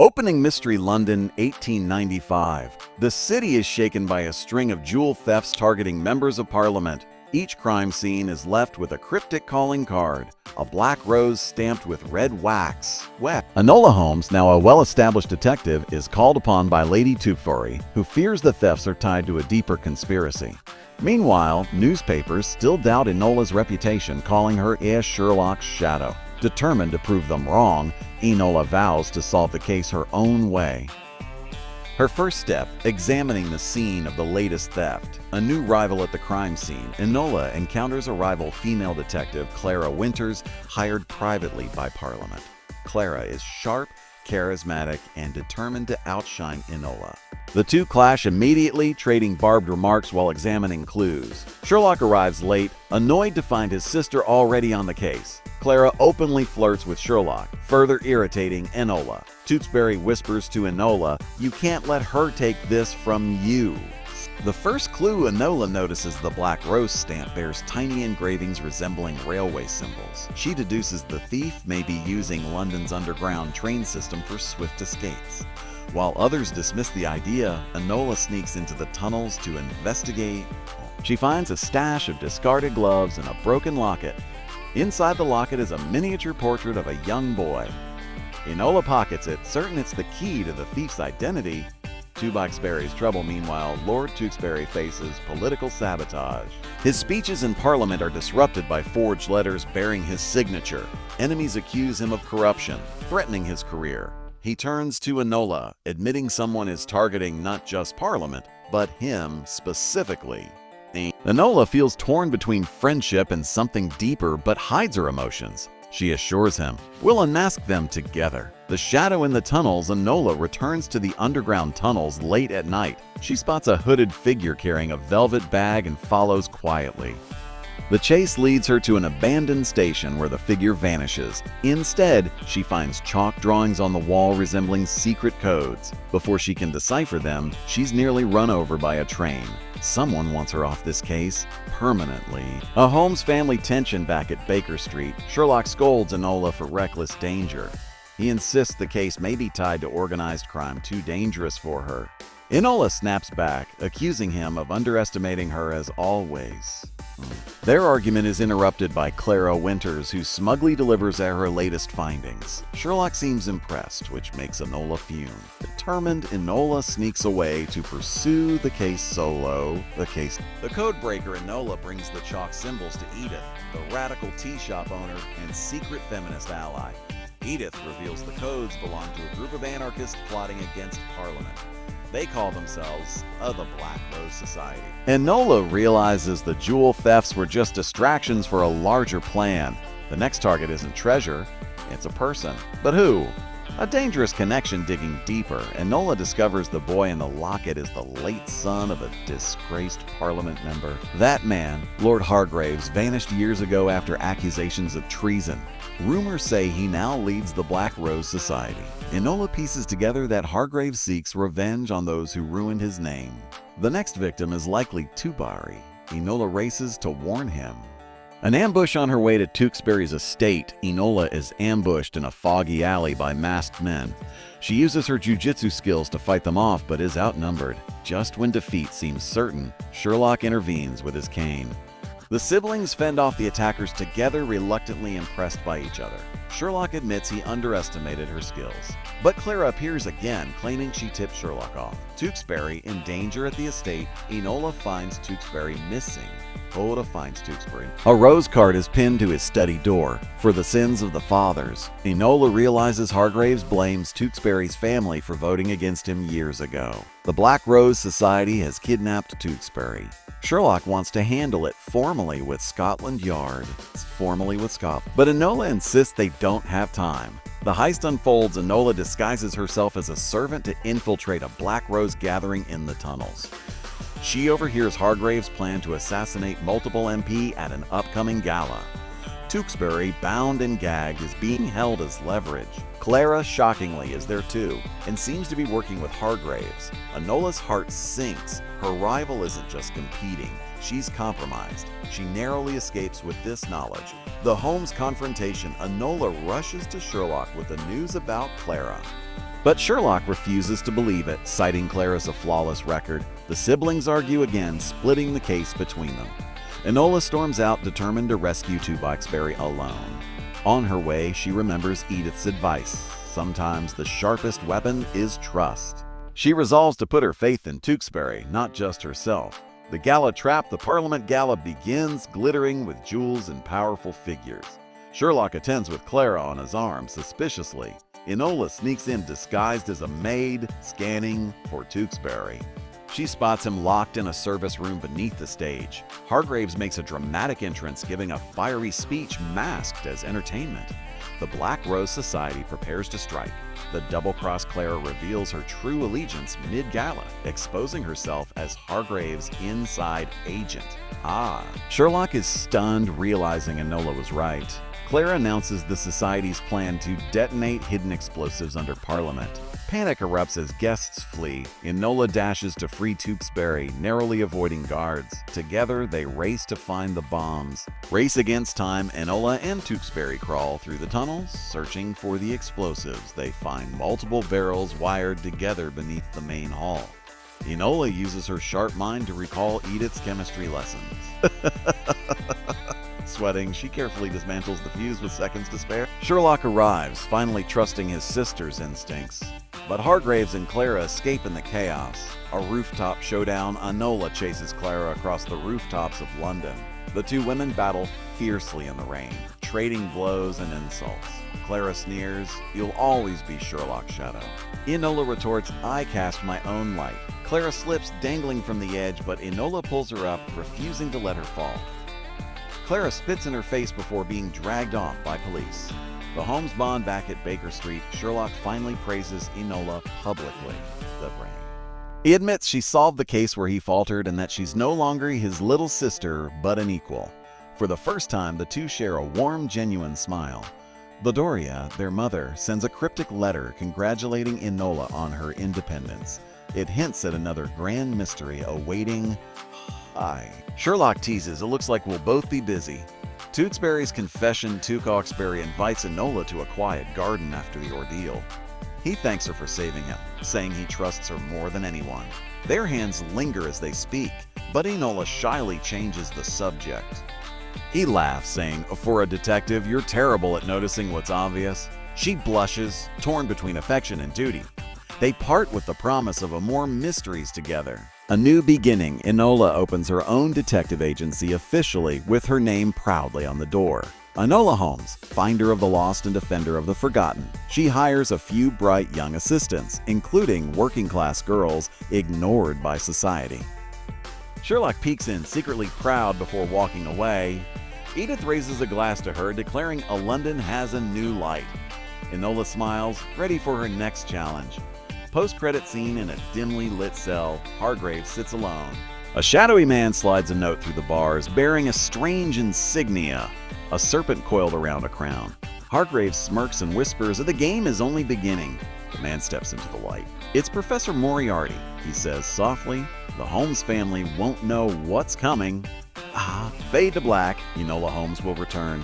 Opening Mystery London, 1895. The city is shaken by a string of jewel thefts targeting members of Parliament. Each crime scene is left with a cryptic calling card, a black rose stamped with red wax. Enola Holmes, now a well-established detective, is called upon by Lady Tewkesbury, who fears the thefts are tied to a deeper conspiracy. Meanwhile, newspapers still doubt Enola's reputation, calling her a Sherlock's shadow. Determined to prove them wrong, Enola vows to solve the case her own way. Her first step, examining the scene of the latest theft. A new rival at the crime scene, Enola encounters a rival female detective, Clara Winters, hired privately by Parliament. Clara is sharp, charismatic, and determined to outshine Enola. The two clash immediately, trading barbed remarks while examining clues. Sherlock arrives late, annoyed to find his sister already on the case. Clara openly flirts with Sherlock, further irritating Enola. Tewkesbury whispers to Enola, "You can't let her take this from you." The first clue Enola notices the black rose stamp bears tiny engravings resembling railway symbols. She deduces the thief may be using London's underground train system for swift escapes. While others dismiss the idea, Enola sneaks into the tunnels to investigate. She finds a stash of discarded gloves and a broken locket. Inside the locket is a miniature portrait of a young boy. Enola pockets it, certain it's the key to the thief's identity. To Tewkesbury's trouble, meanwhile, Lord Tewkesbury faces political sabotage. His speeches in Parliament are disrupted by forged letters bearing his signature. Enemies accuse him of corruption, threatening his career. He turns to Enola, admitting someone is targeting not just Parliament, but him specifically. Enola feels torn between friendship and something deeper, but hides her emotions. She assures him, "We'll unmask them together." The shadow in the tunnels, Enola returns to the underground tunnels late at night. She spots a hooded figure carrying a velvet bag and follows quietly. The chase leads her to an abandoned station where the figure vanishes. Instead, she finds chalk drawings on the wall resembling secret codes. Before she can decipher them, she's nearly run over by a train. Someone wants her off this case permanently. A Holmes family tension back at Baker Street. Sherlock scolds Enola for reckless danger. He insists the case may be tied to organized crime too dangerous for her. Enola snaps back, accusing him of underestimating her as always. Their argument is interrupted by Clara Winters, who smugly delivers her latest findings. Sherlock seems impressed, which makes Enola fume. Determined, Enola sneaks away to pursue the case solo. The codebreaker Enola brings the chalk symbols to Edith, the radical tea shop owner and secret feminist ally. Edith reveals the codes belong to a group of anarchists plotting against Parliament. They call themselves the Black Rose Society. Enola realizes the jewel thefts were just distractions for a larger plan. The next target isn't treasure, it's a person. But who? A dangerous connection digging deeper. Enola discovers the boy in the locket is the late son of a disgraced Parliament member. That man, Lord Hargreaves, vanished years ago after accusations of treason. Rumors say he now leads the Black Rose Society. Enola pieces together that Hargreaves seeks revenge on those who ruined his name. The next victim is likely Tewkesbury. Enola races to warn him. An ambush on her way to Tewkesbury's estate, Enola is ambushed in a foggy alley by masked men. She uses her jujitsu skills to fight them off, but is outnumbered. Just when defeat seems certain, Sherlock intervenes with his cane. The siblings fend off the attackers together, reluctantly impressed by each other. Sherlock admits he underestimated her skills. But Clara appears again, claiming she tipped Sherlock off. Tewkesbury in danger at the estate, Enola finds Tewkesbury missing. Enola finds Tewkesbury. A rose card is pinned to his study door, for the sins of the fathers. Enola realizes Hargreaves blames Tewkesbury's family for voting against him years ago. The Black Rose Society has kidnapped Tewkesbury. Sherlock wants to handle it formally with Scotland Yard. But Enola insists they don't have time. The heist unfolds. Enola disguises herself as a servant to infiltrate a Black Rose gathering in the tunnels. She overhears Hargreaves' plan to assassinate multiple MP at an upcoming gala. Tewkesbury, bound and gagged, is being held as leverage. Clara, shockingly, is there too, and seems to be working with Hargreaves. Enola's heart sinks. Her rival isn't just competing, she's compromised. She narrowly escapes with this knowledge. The Holmes confrontation, Enola rushes to Sherlock with the news about Clara. But Sherlock refuses to believe it, citing Claire as a flawless record. The siblings argue again, splitting the case between them. Enola storms out, determined to rescue Tewksbury alone. On her way, she remembers Edith's advice. Sometimes the sharpest weapon is trust. She resolves to put her faith in Tewksbury, not just herself. The gala trap, the Parliament Gala, begins, glittering with jewels and powerful figures. Sherlock attends with Clara on his arm, suspiciously. Enola sneaks in disguised as a maid, scanning for Tewksbury. She spots him locked in a service room beneath the stage. Hargreaves makes a dramatic entrance, giving a fiery speech masked as entertainment. The Black Rose Society prepares to strike. The double-crossed Clara reveals her true allegiance mid-gala, exposing herself as Hargreaves' inside agent. Sherlock is stunned, realizing Enola was right. Clara announces the Society's plan to detonate hidden explosives under Parliament. Panic erupts as guests flee. Enola dashes to free Tewksbury, narrowly avoiding guards. Together, they race to find the bombs. Race against time, Enola and Tewksbury crawl through the tunnels, searching for the explosives. They find multiple barrels wired together beneath the main hall. Enola uses her sharp mind to recall Edith's chemistry lessons. Sweating, she carefully dismantles the fuse with seconds to spare. Sherlock arrives, finally trusting his sister's instincts. But Hargreaves and Clara escape in the chaos. A rooftop showdown, Enola chases Clara across the rooftops of London. The two women battle fiercely in the rain, trading blows and insults. Clara sneers, "You'll always be Sherlock's shadow." Enola retorts, "I cast my own light." Clara slips, dangling from the edge, but Enola pulls her up, refusing to let her fall. Clara spits in her face before being dragged off by police. The Holmes bond back at Baker Street, Sherlock finally praises Enola publicly. The brain. He admits she solved the case where he faltered and that she's no longer his little sister, but an equal. For the first time, the two share a warm, genuine smile. Doria, their mother, sends a cryptic letter congratulating Enola on her independence. It hints at another grand mystery awaiting. Sherlock teases, "It looks like we'll both be busy." Tewksbury's confession, Tewksbury invites Enola to a quiet garden after the ordeal. He thanks her for saving him, saying he trusts her more than anyone. Their hands linger as they speak, but Enola shyly changes the subject. He laughs, saying, "For a detective, you're terrible at noticing what's obvious." She blushes, torn between affection and duty. They part with the promise of more mysteries together. A new beginning, Enola opens her own detective agency officially, with her name proudly on the door. Enola Holmes, finder of the lost and defender of the forgotten. She hires a few bright young assistants, including working-class girls ignored by society. Sherlock peeks in, secretly proud before walking away. Edith raises a glass to her, declaring London has a new light. Enola smiles, ready for her next challenge. Post-credit scene in a dimly lit cell, Hargreaves sits alone. A shadowy man slides a note through the bars, bearing a strange insignia, a serpent coiled around a crown. Hargreaves smirks and whispers that the game is only beginning. The man steps into the light. "It's Professor Moriarty," he says softly. "The Holmes family won't know what's coming." Fade to black. Enola Holmes will return.